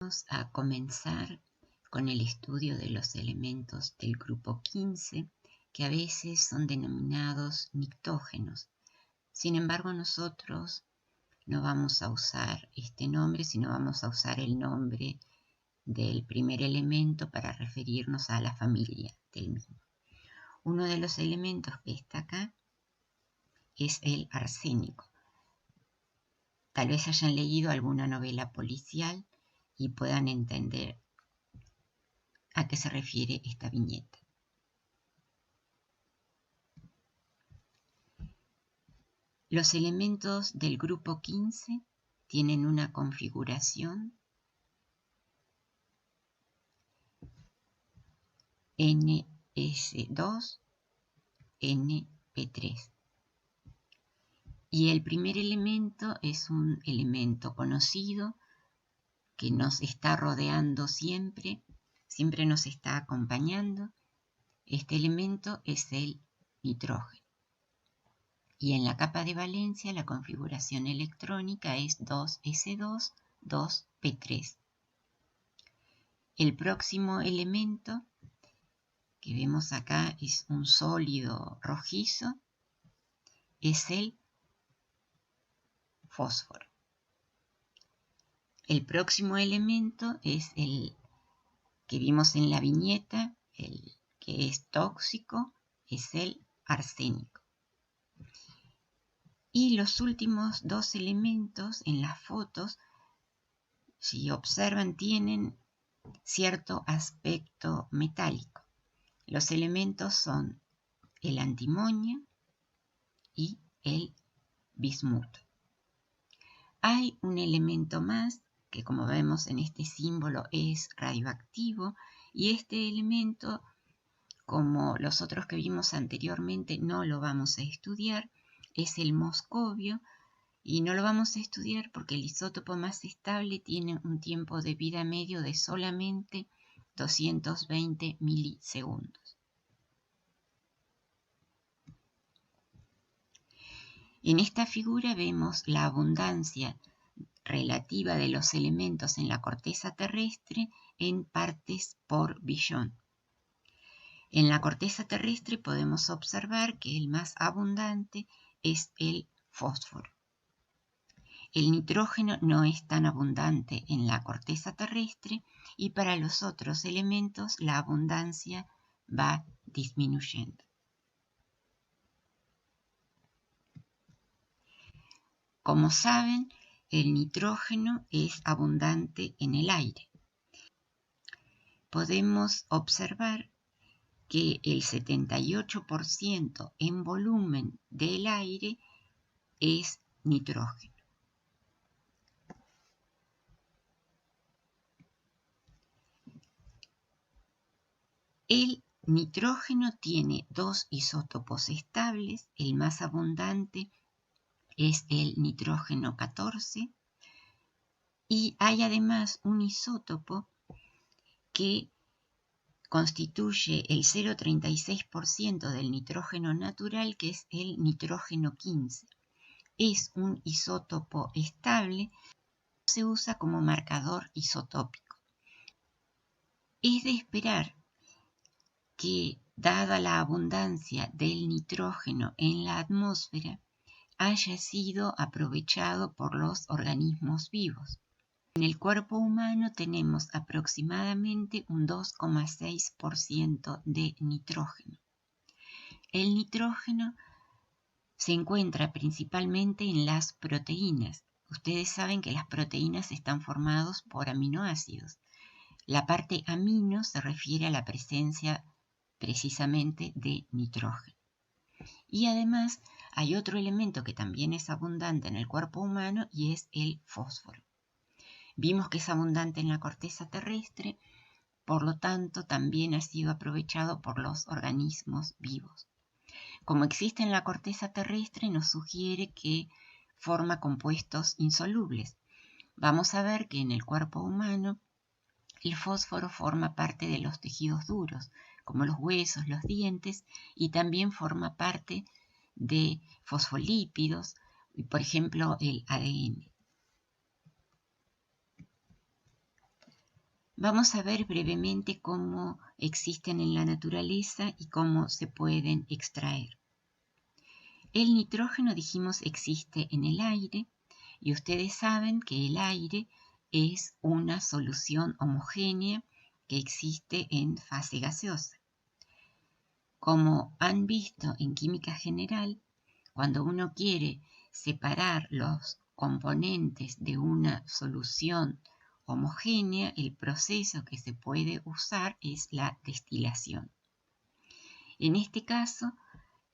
Vamos a comenzar con el estudio de los elementos del grupo 15, que a veces son denominados nictógenos. Sin embargo, nosotros no vamos a usar este nombre, sino vamos a usar el nombre del primer elemento para referirnos a la familia del mismo. Uno de los elementos que está acá es el arsénico. Tal vez hayan leído alguna novela policial y puedan entender a qué se refiere esta viñeta. Los elementos del grupo 15 tienen una configuración NS2, NP3. Y el primer elemento es un elemento conocido que nos está rodeando siempre nos está acompañando. Este elemento es el nitrógeno. Y en la capa de valencia la configuración electrónica es 2s2, 2p3. El próximo elemento que vemos acá es un sólido rojizo, es el fósforo. El próximo elemento es el que vimos en la viñeta, el que es tóxico, es el arsénico. Y los últimos dos elementos en las fotos, si observan, tienen cierto aspecto metálico. Los elementos son el antimonio y el bismuto. Hay un elemento más que, como vemos en este símbolo, es radioactivo, y este elemento, como los otros que vimos anteriormente, no lo vamos a estudiar, es el moscovio, y no lo vamos a estudiar porque el isótopo más estable tiene un tiempo de vida medio de solamente 220 milisegundos. En esta figura vemos la abundancia relativa de los elementos en la corteza terrestre en partes por billón. En la corteza terrestre podemos observar que el más abundante es el fósforo. El nitrógeno no es tan abundante en la corteza terrestre y para los otros elementos la abundancia va disminuyendo. Como saben, el nitrógeno es abundante en el aire. Podemos observar que el 78% en volumen del aire es nitrógeno. El nitrógeno tiene dos isótopos estables. El más abundante es el nitrógeno 14 y hay además un isótopo que constituye el 0,36% del nitrógeno natural, que es el nitrógeno 15. Es un isótopo estable, se usa como marcador isotópico. Es de esperar que, dada la abundancia del nitrógeno en la atmósfera, haya sido aprovechado por los organismos vivos. En el cuerpo humano tenemos aproximadamente un 2,6% de nitrógeno. El nitrógeno se encuentra principalmente en las proteínas. Ustedes saben que las proteínas están formadas por aminoácidos. La parte amino se refiere a la presencia precisamente de nitrógeno. Y además hay otro elemento que también es abundante en el cuerpo humano y es el fósforo. Vimos que es abundante en la corteza terrestre, por lo tanto también ha sido aprovechado por los organismos vivos. Como existe en la corteza terrestre, nos sugiere que forma compuestos insolubles. Vamos a ver que en el cuerpo humano el fósforo forma parte de los tejidos duros, como los huesos, los dientes, y también forma parte de fosfolípidos, por ejemplo el ADN. Vamos a ver brevemente cómo existen en la naturaleza y cómo se pueden extraer. El nitrógeno, dijimos, existe en el aire y ustedes saben que el aire es una solución homogénea que existe en fase gaseosa. Como han visto en química general, cuando uno quiere separar los componentes de una solución homogénea, el proceso que se puede usar es la destilación. En este caso,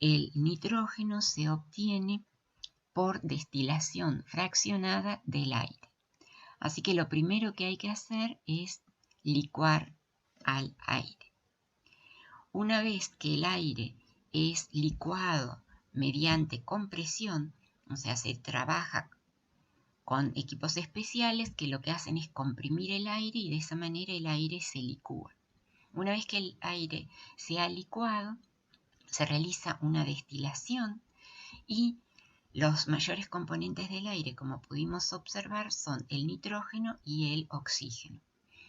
el nitrógeno se obtiene por destilación fraccionada del aire. Así que lo primero que hay que hacer es licuar al aire. Una vez que el aire es licuado mediante compresión, o sea, se trabaja con equipos especiales que lo que hacen es comprimir el aire y de esa manera el aire se licúa. Una vez que el aire se ha licuado, se realiza una destilación y los mayores componentes del aire, como pudimos observar, son el nitrógeno y el oxígeno.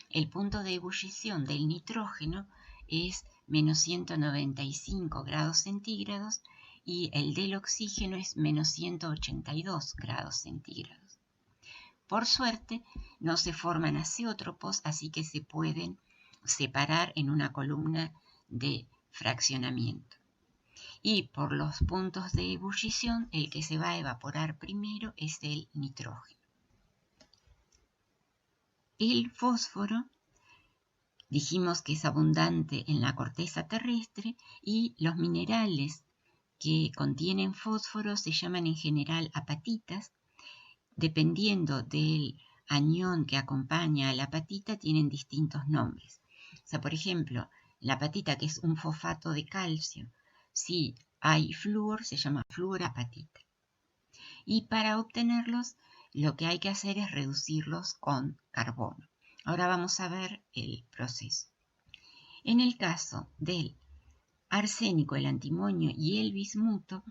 El punto de ebullición del nitrógeno es menos 195 grados centígrados y el del oxígeno es menos 182 grados centígrados. Por suerte, no se forman azeótropos, así que se pueden separar en una columna de fraccionamiento. Y por los puntos de ebullición, el que se va a evaporar primero es el nitrógeno. El fósforo, dijimos que es abundante en la corteza terrestre y los minerales que contienen fósforo se llaman en general apatitas. Dependiendo del anión que acompaña a la apatita, tienen distintos nombres. O sea, por ejemplo, la apatita, que es un fosfato de calcio, si hay flúor, se llama fluorapatita. Y para obtenerlos, lo que hay que hacer es reducirlos con carbono. Ahora vamos a ver el proceso. En el caso del arsénico, el antimonio y el bismuto,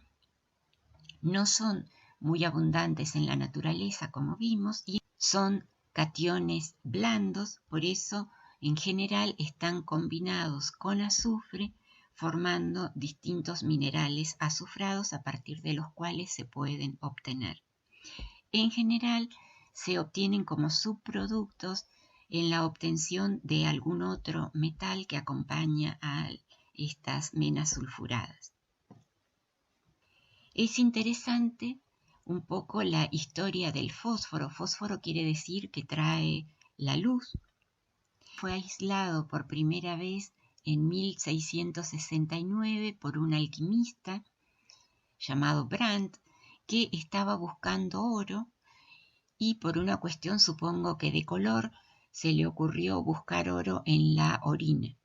no son muy abundantes en la naturaleza, como vimos, y son cationes blandos, por eso en general están combinados con azufre, formando distintos minerales azufrados a partir de los cuales se pueden obtener. En general se obtienen como subproductos en la obtención de algún otro metal que acompaña a estas menas sulfuradas. Es interesante un poco la historia del fósforo. Fósforo quiere decir que trae la luz. Fue aislado por primera vez en 1669 por un alquimista llamado Brandt, que estaba buscando oro y por una cuestión, supongo que de color, se le ocurrió buscar oro en la orina.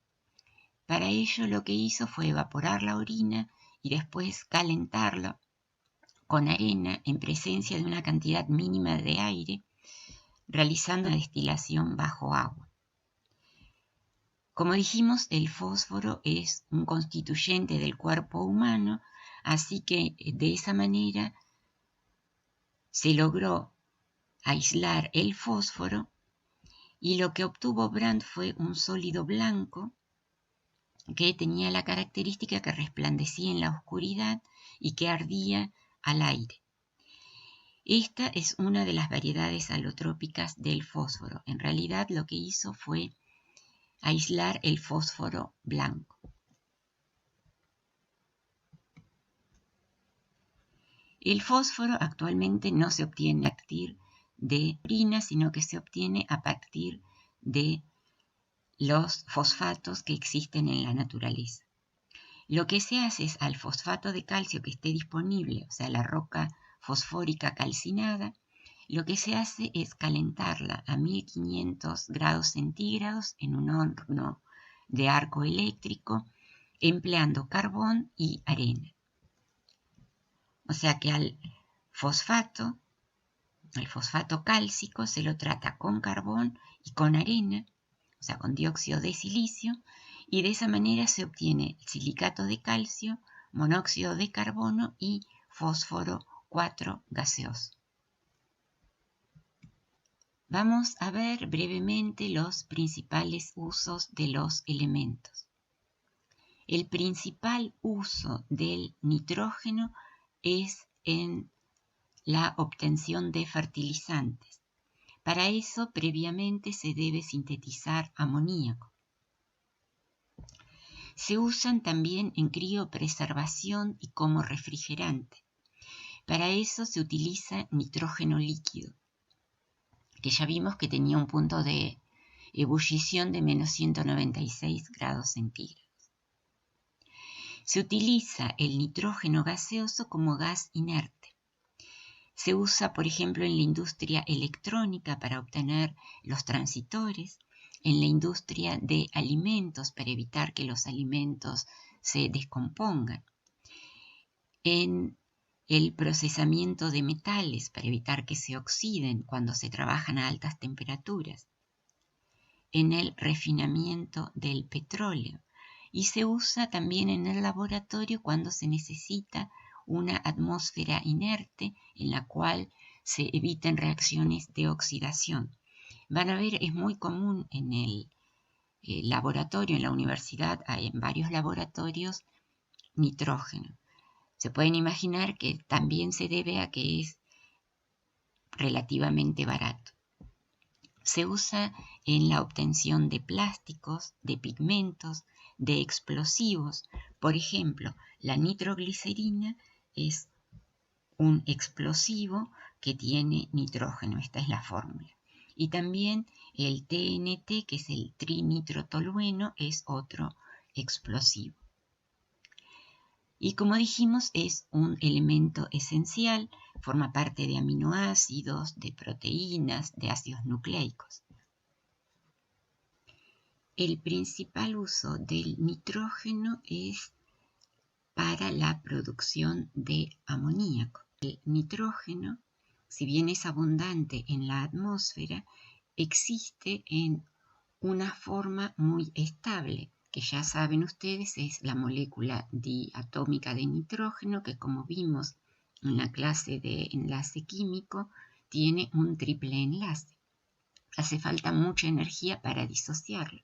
Para ello lo que hizo fue evaporar la orina y después calentarla con arena en presencia de una cantidad mínima de aire, realizando una destilación bajo agua. Como dijimos, el fósforo es un constituyente del cuerpo humano, así que de esa manera se logró aislar el fósforo y lo que obtuvo Brandt fue un sólido blanco que tenía la característica que resplandecía en la oscuridad y que ardía al aire. Esta es una de las variedades alotrópicas del fósforo. En realidad lo que hizo fue aislar el fósforo blanco. El fósforo actualmente no se obtiene a partir de orina, sino que se obtiene a partir de los fosfatos que existen en la naturaleza. Lo que se hace es al fosfato de calcio que esté disponible, o sea, la roca fosfórica calcinada, lo que se hace es calentarla a 1500 grados centígrados en un horno de arco eléctrico, empleando carbón y arena. O sea que al fosfato cálcico se lo trata con carbón y con arena, o sea, con dióxido de silicio, y de esa manera se obtiene silicato de calcio, monóxido de carbono y fósforo 4 gaseoso. Vamos a ver brevemente los principales usos de los elementos. El principal uso del nitrógeno es en la obtención de fertilizantes. Para eso, previamente se debe sintetizar amoníaco. Se usan también en criopreservación y como refrigerante. Para eso se utiliza nitrógeno líquido, que ya vimos que tenía un punto de ebullición de menos 196 grados centígrados. Se utiliza el nitrógeno gaseoso como gas inerte. Se usa, por ejemplo, en la industria electrónica para obtener los transistores, en la industria de alimentos para evitar que los alimentos se descompongan, en el procesamiento de metales para evitar que se oxiden cuando se trabajan a altas temperaturas, en el refinamiento del petróleo, y se usa también en el laboratorio cuando se necesita una atmósfera inerte en la cual se eviten reacciones de oxidación. Van a ver, es muy común en el laboratorio, en la universidad, hay en varios laboratorios nitrógeno. Se pueden imaginar que también se debe a que es relativamente barato. Se usa en la obtención de plásticos, de pigmentos, de explosivos. Por ejemplo, la nitroglicerina es un explosivo que tiene nitrógeno. Esta es la fórmula. Y también el TNT, que es el trinitrotolueno, es otro explosivo. Y como dijimos, es un elemento esencial, forma parte de aminoácidos, de proteínas, de ácidos nucleicos. El principal uso del nitrógeno es para la producción de amoníaco. El nitrógeno, si bien es abundante en la atmósfera, existe en una forma muy estable, que ya saben ustedes es la molécula diatómica de nitrógeno, que como vimos en la clase de enlace químico, tiene un triple enlace. Hace falta mucha energía para disociarlo.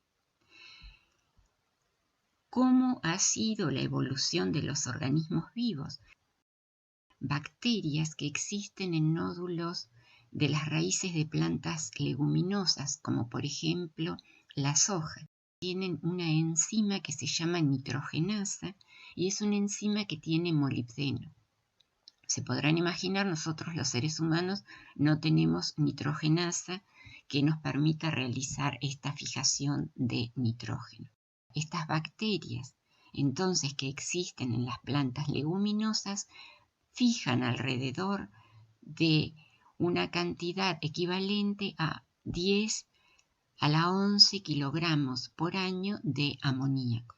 ¿Cómo ha sido la evolución de los organismos vivos? Bacterias que existen en nódulos de las raíces de plantas leguminosas, como por ejemplo la soja. Tienen una enzima que se llama nitrogenasa y es una enzima que tiene molibdeno. Se podrán imaginar, nosotros los seres humanos no tenemos nitrogenasa que nos permita realizar esta fijación de nitrógeno. Estas bacterias, entonces, que existen en las plantas leguminosas, fijan alrededor de una cantidad equivalente a 10 a la 11 kilogramos por año de amoníaco.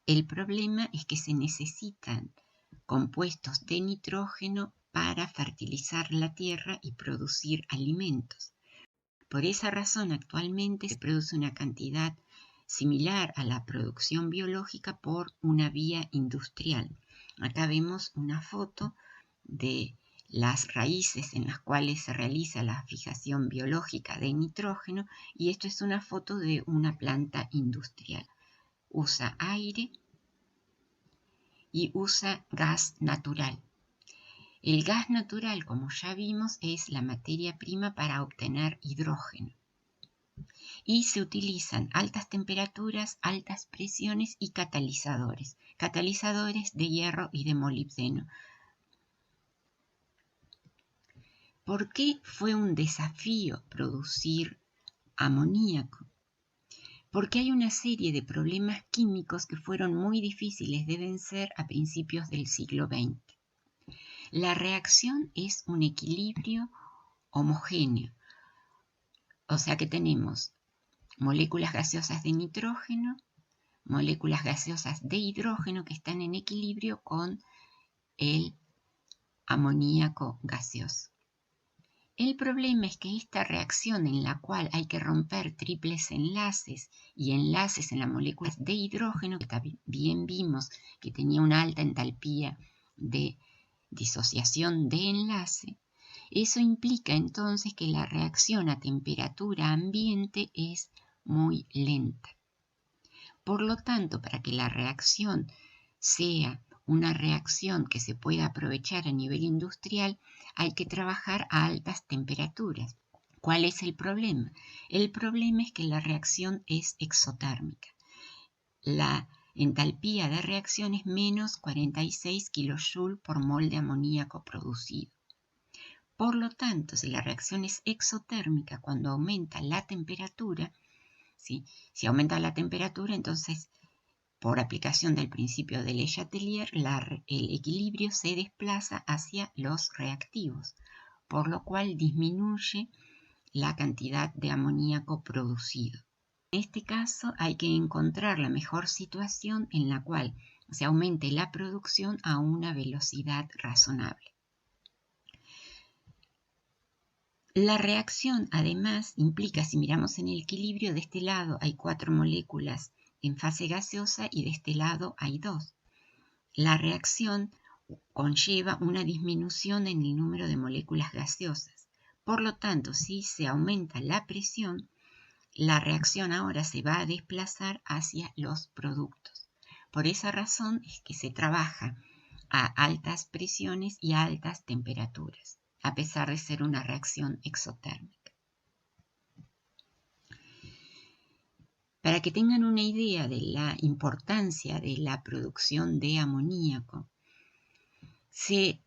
El problema es que se necesitan compuestos de nitrógeno para fertilizar la tierra y producir alimentos. Por esa razón, actualmente se produce una cantidad similar a la producción biológica por una vía industrial. Acá vemos una foto de las raíces en las cuales se realiza la fijación biológica de nitrógeno y esto es una foto de una planta industrial. Usa aire y usa gas natural. El gas natural, como ya vimos, es la materia prima para obtener hidrógeno. Y se utilizan altas temperaturas, altas presiones y catalizadores de hierro y de molibdeno. ¿Por qué fue un desafío producir amoníaco? Porque hay una serie de problemas químicos que fueron muy difíciles de vencer a principios del siglo XX. La reacción es un equilibrio homogéneo, o sea que tenemos moléculas gaseosas de nitrógeno, moléculas gaseosas de hidrógeno que están en equilibrio con el amoníaco gaseoso. El problema es que esta reacción en la cual hay que romper triples enlaces y enlaces en las moléculas de hidrógeno, que también vimos que tenía una alta entalpía de disociación de enlace, Eso implica entonces que la reacción a temperatura ambiente es muy lenta. Por lo tanto, para que la reacción sea una reacción que se pueda aprovechar a nivel industrial, hay que trabajar a altas temperaturas. ¿Cuál es el problema? El problema es que la reacción es exotérmica. La entalpía de reacción es menos 46 kJ por mol de amoníaco producido. Por lo tanto, si la reacción es exotérmica, cuando aumenta la temperatura, ¿sí? Si aumenta la temperatura, entonces, por aplicación del principio de Le Chatelier, el equilibrio se desplaza hacia los reactivos, por lo cual disminuye la cantidad de amoníaco producido. En este caso hay que encontrar la mejor situación en la cual se aumente la producción a una velocidad razonable. La reacción además implica, si miramos en el equilibrio, de este lado hay 4 moléculas en fase gaseosa y de este lado hay 2. La reacción conlleva una disminución en el número de moléculas gaseosas. Por lo tanto, si se aumenta la presión, la reacción ahora se va a desplazar hacia los productos. Por esa razón es que se trabaja a altas presiones y a altas temperaturas, a pesar de ser una reacción exotérmica. Para que tengan una idea de la importancia de la producción de amoníaco, se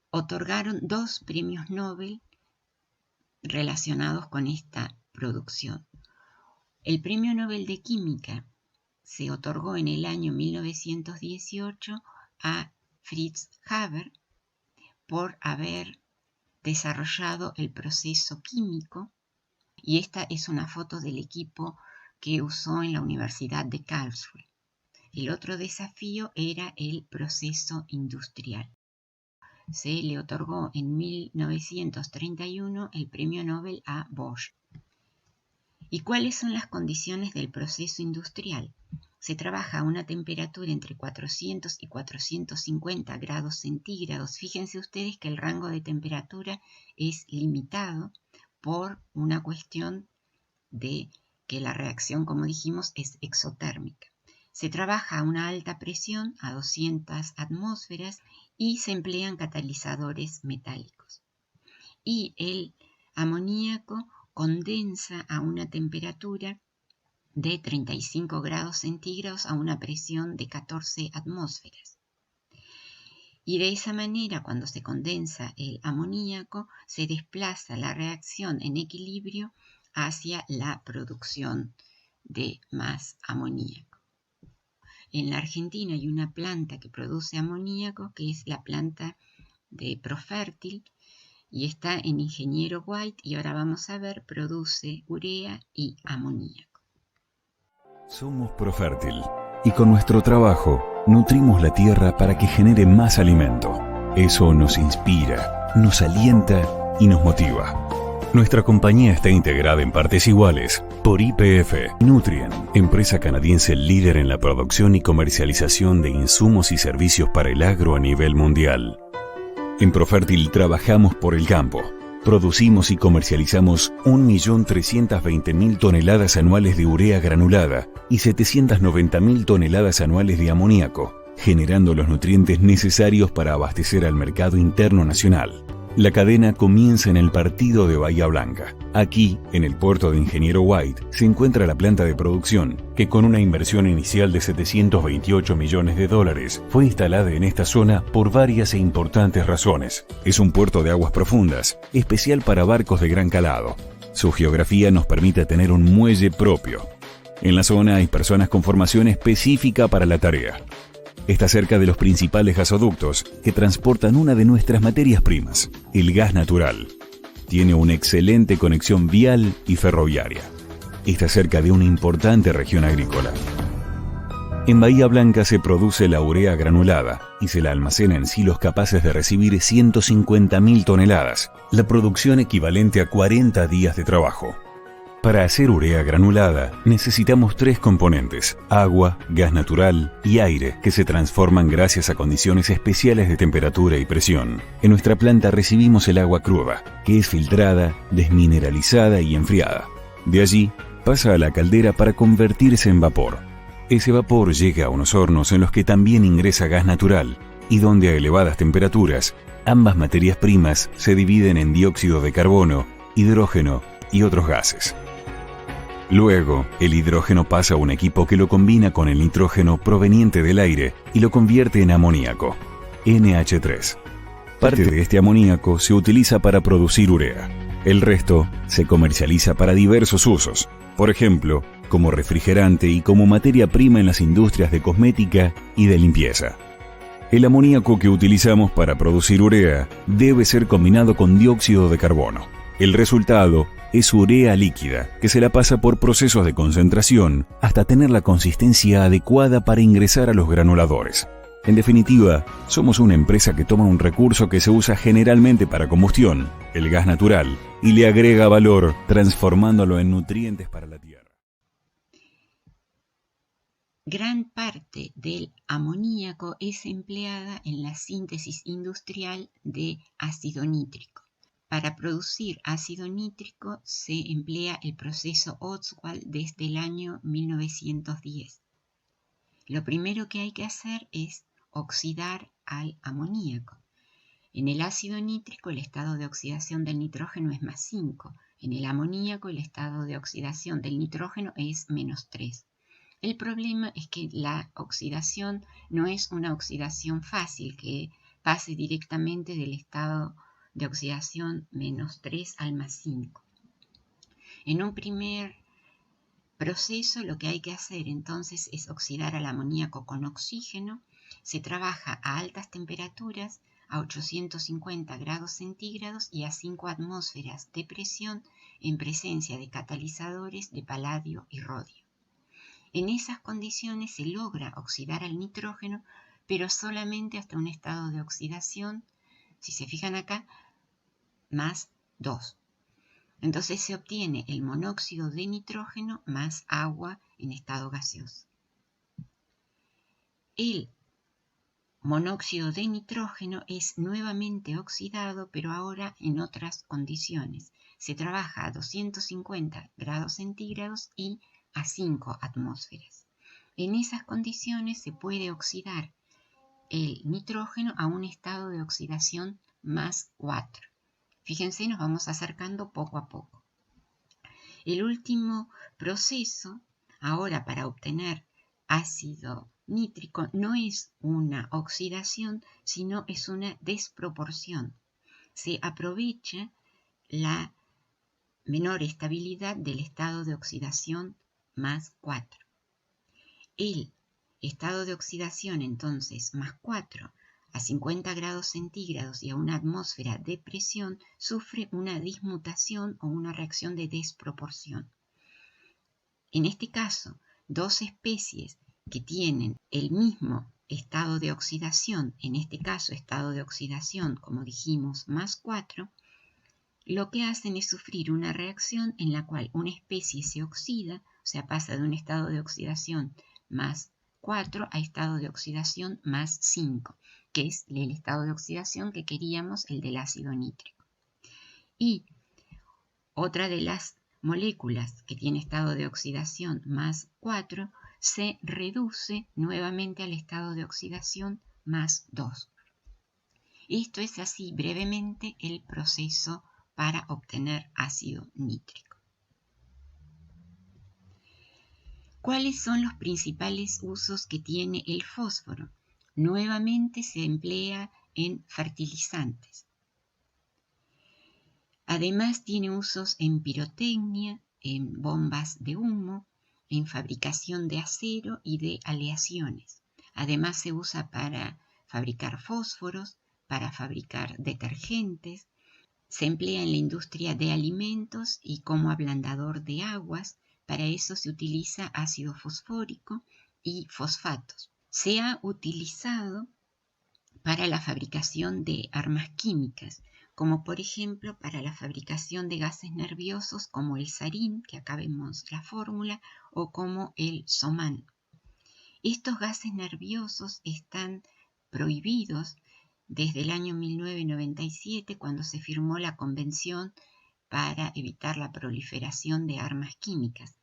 otorgaron 2 premios Nobel relacionados con esta producción. El premio Nobel de Química se otorgó en el año 1918 a Fritz Haber por haber desarrollado el proceso químico, y esta es una foto del equipo que usó en la Universidad de Karlsruhe. El otro desafío era el proceso industrial. Se le otorgó en 1931 el premio Nobel a Bosch. ¿Y cuáles son las condiciones del proceso industrial? Se trabaja a una temperatura entre 400 y 450 grados centígrados. Fíjense ustedes que el rango de temperatura es limitado por una cuestión de que la reacción, como dijimos, es exotérmica. Se trabaja a una alta presión, a 200 atmósferas, y se emplean catalizadores metálicos. Y el amoníaco condensa a una temperatura de 35 grados centígrados a una presión de 14 atmósferas. Y de esa manera, cuando se condensa el amoníaco, se desplaza la reacción en equilibrio hacia la producción de más amoníaco. En la Argentina hay una planta que produce amoníaco, que es la planta de Profertil, y está en Ingeniero White, y ahora vamos a ver, produce urea y amoníaco. Somos Profertil, y con nuestro trabajo nutrimos la tierra para que genere más alimento. Eso nos inspira, nos alienta y nos motiva. Nuestra compañía está integrada en partes iguales por YPF Nutrien, empresa canadiense líder en la producción y comercialización de insumos y servicios para el agro a nivel mundial. En Profertil trabajamos por el campo. Producimos y comercializamos 1.320.000 toneladas anuales de urea granulada y 790.000 toneladas anuales de amoníaco, generando los nutrientes necesarios para abastecer al mercado interno nacional. La cadena comienza en el partido de Bahía Blanca. Aquí, en el puerto de Ingeniero White, se encuentra la planta de producción, que con una inversión inicial de $728 millones, fue instalada en esta zona por varias e importantes razones. Es un puerto de aguas profundas, especial para barcos de gran calado. Su geografía nos permite tener un muelle propio. En la zona hay personas con formación específica para la tarea. Está cerca de los principales gasoductos que transportan una de nuestras materias primas, el gas natural. Tiene una excelente conexión vial y ferroviaria. Está cerca de una importante región agrícola. En Bahía Blanca se produce la urea granulada y se la almacena en silos capaces de recibir 150.000 toneladas, la producción equivalente a 40 días de trabajo. Para hacer urea granulada necesitamos 3 componentes: agua, gas natural y aire, que se transforman gracias a condiciones especiales de temperatura y presión. En nuestra planta recibimos el agua cruda, que es filtrada, desmineralizada y enfriada. De allí pasa a la caldera para convertirse en vapor. Ese vapor llega a unos hornos en los que también ingresa gas natural y donde a elevadas temperaturas ambas materias primas se dividen en dióxido de carbono, hidrógeno y otros gases. Luego, el hidrógeno pasa a un equipo que lo combina con el nitrógeno proveniente del aire y lo convierte en amoníaco, NH3. Parte de este amoníaco se utiliza para producir urea. El resto se comercializa para diversos usos, por ejemplo, como refrigerante y como materia prima en las industrias de cosmética y de limpieza. El amoníaco que utilizamos para producir urea debe ser combinado con dióxido de carbono. El resultado es urea líquida, que se la pasa por procesos de concentración hasta tener la consistencia adecuada para ingresar a los granuladores. En definitiva, somos una empresa que toma un recurso que se usa generalmente para combustión, el gas natural, y le agrega valor transformándolo en nutrientes para la tierra. Gran parte del amoníaco es empleada en la síntesis industrial de ácido nítrico. Para producir ácido nítrico se emplea el proceso Ostwald desde el año 1910. Lo primero que hay que hacer es oxidar al amoníaco. En el ácido nítrico el estado de oxidación del nitrógeno es +5. En el amoníaco el estado de oxidación del nitrógeno es -3. El problema es que la oxidación no es una oxidación fácil que pase directamente del estado de oxidación -3 al +5. En un primer proceso lo que hay que hacer entonces es oxidar al amoníaco con oxígeno. Se trabaja a altas temperaturas, a 850 grados centígrados y a 5 atmósferas de presión en presencia de catalizadores de paladio y rodio. En esas condiciones se logra oxidar al nitrógeno, pero solamente hasta un estado de oxidación, si se fijan acá, +2. Entonces se obtiene el monóxido de nitrógeno más agua en estado gaseoso. El monóxido de nitrógeno es nuevamente oxidado, pero ahora en otras condiciones. Se trabaja a 250 grados centígrados y a 5 atmósferas. En esas condiciones se puede oxidar el nitrógeno a un estado de oxidación +4. Fíjense, nos vamos acercando poco a poco. El último proceso, ahora para obtener ácido nítrico, no es una oxidación, sino es una desproporción. Se aprovecha la menor estabilidad del estado de oxidación +4. El estado de oxidación, entonces, +4 a 50 grados centígrados y a una atmósfera de presión, sufre una dismutación o una reacción de desproporción. En este caso, dos especies que tienen el mismo estado de oxidación, en este caso estado de oxidación, como dijimos, +4, lo que hacen es sufrir una reacción en la cual una especie se oxida, o sea, pasa de un estado de oxidación +4 a estado de oxidación +5, que es el estado de oxidación que queríamos, el del ácido nítrico. Y otra de las moléculas que tiene estado de oxidación +4 se reduce nuevamente al estado de oxidación +2. Esto es así brevemente el proceso para obtener ácido nítrico. ¿Cuáles son los principales usos que tiene el fósforo? Nuevamente se emplea en fertilizantes. Además tiene usos en pirotecnia, en bombas de humo, en fabricación de acero y de aleaciones. Además se usa para fabricar fósforos, para fabricar detergentes. Se emplea en la industria de alimentos y como ablandador de aguas. Para eso se utiliza ácido fosfórico y fosfatos. Se ha utilizado para la fabricación de armas químicas. como por ejemplo para la fabricación de gases nerviosos como el sarín, que acá vemos la fórmula, o como el soman. Estos gases nerviosos están prohibidos desde el año 1997, cuando se firmó la Convención para evitar la proliferación de armas químicas.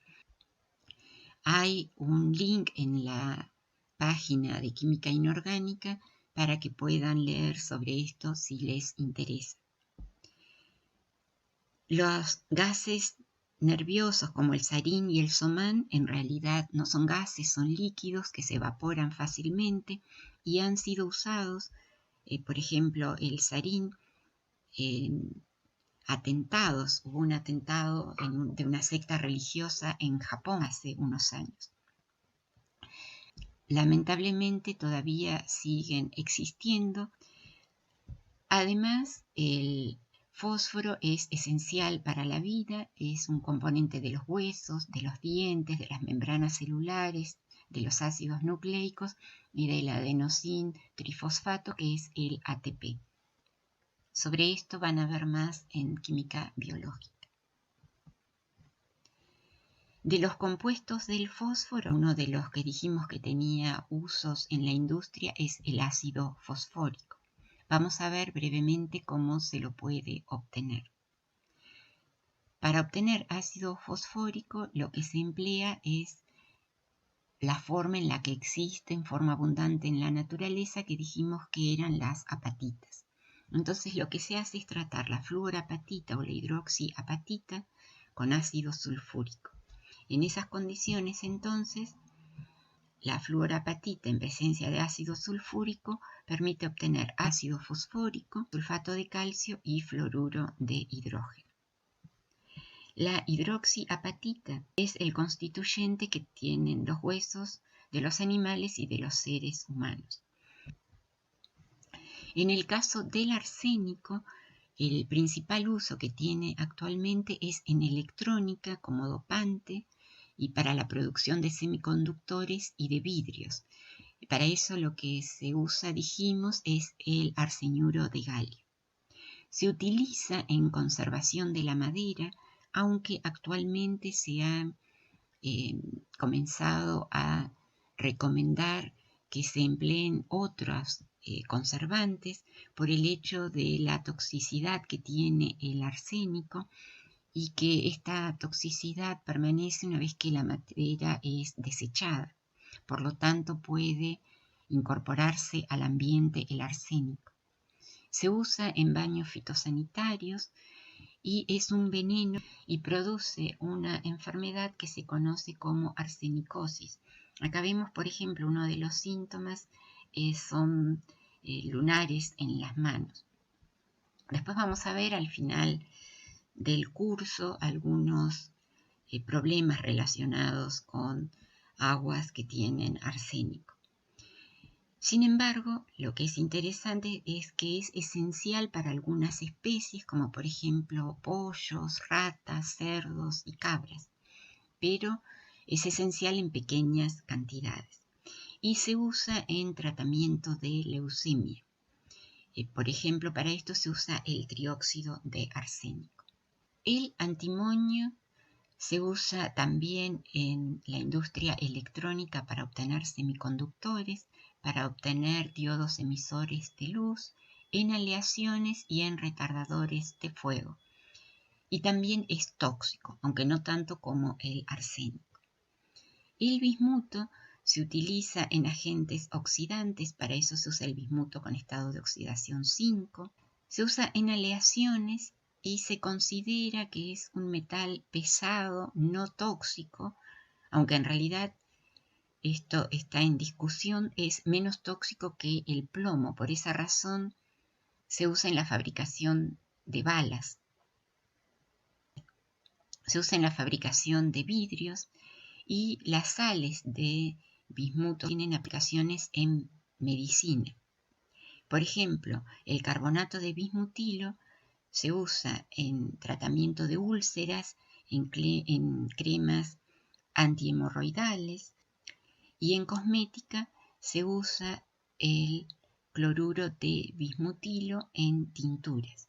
Hay un link en la página de Química Inorgánica para que puedan leer sobre esto si les interesa. Los gases nerviosos como el sarín y el soman en realidad no son gases, son líquidos que se evaporan fácilmente y han sido usados, por ejemplo, el sarín en atentados. Hubo un atentado de una secta religiosa en Japón hace unos años. Lamentablemente todavía siguen existiendo. Además, el fósforo es esencial para la vida, es un componente de los huesos, de los dientes, de las membranas celulares, de los ácidos nucleicos y del adenosín trifosfato, que es el ATP. Sobre esto van a ver más en química biológica. De los compuestos del fósforo, uno de los que dijimos que tenía usos en la industria es el ácido fosfórico. Vamos a ver brevemente cómo se lo puede obtener. Para obtener ácido fosfórico, lo que se emplea es la forma en la que existe en forma abundante en la naturaleza, que dijimos que eran las apatitas. Entonces lo que se hace es tratar la fluorapatita o la hidroxiapatita con ácido sulfúrico. En esas condiciones, entonces, la fluorapatita en presencia de ácido sulfúrico permite obtener ácido fosfórico, sulfato de calcio y fluoruro de hidrógeno. La hidroxiapatita es el constituyente que tienen los huesos de los animales y de los seres humanos. En el caso del arsénico, el principal uso que tiene actualmente es en electrónica como dopante y para la producción de semiconductores y de vidrios. Para eso lo que se usa, dijimos, es el arseniuro de galio. Se utiliza en conservación de la madera, aunque actualmente se ha comenzado a recomendar que se empleen otros conservantes por el hecho de la toxicidad que tiene el arsénico y que esta toxicidad permanece una vez que la madera es desechada. Por lo tanto, puede incorporarse al ambiente el arsénico. Se usa en baños fitosanitarios y es un veneno y produce una enfermedad que se conoce como arsenicosis. Acá vemos, por ejemplo, uno de los síntomas son lunares en las manos. Después vamos a ver al final del curso algunos problemas relacionados con aguas que tienen arsénico. Sin embargo, lo que es interesante es que es esencial para algunas especies, como por ejemplo pollos, ratas, cerdos y cabras, pero es esencial en pequeñas cantidades y se usa en tratamiento de leucemia. Por ejemplo, para esto se usa el trióxido de arsénico. El antimonio se usa también en la industria electrónica para obtener semiconductores, para obtener diodos emisores de luz, en aleaciones y en retardadores de fuego. Y también es tóxico, aunque no tanto como el arsénico. El bismuto se utiliza en agentes oxidantes, para eso se usa el bismuto con estado de oxidación 5. Se usa en aleaciones y se considera que es un metal pesado, no tóxico, aunque en realidad esto está en discusión, es menos tóxico que el plomo. Por esa razón se usa en la fabricación de balas, se usa en la fabricación de vidrios y las sales de bismuto tienen aplicaciones en medicina. Por ejemplo, el carbonato de bismutilo se usa en tratamiento de úlceras, en cremas antihemorroidales y en cosmética se usa el cloruro de bismutilo en tinturas.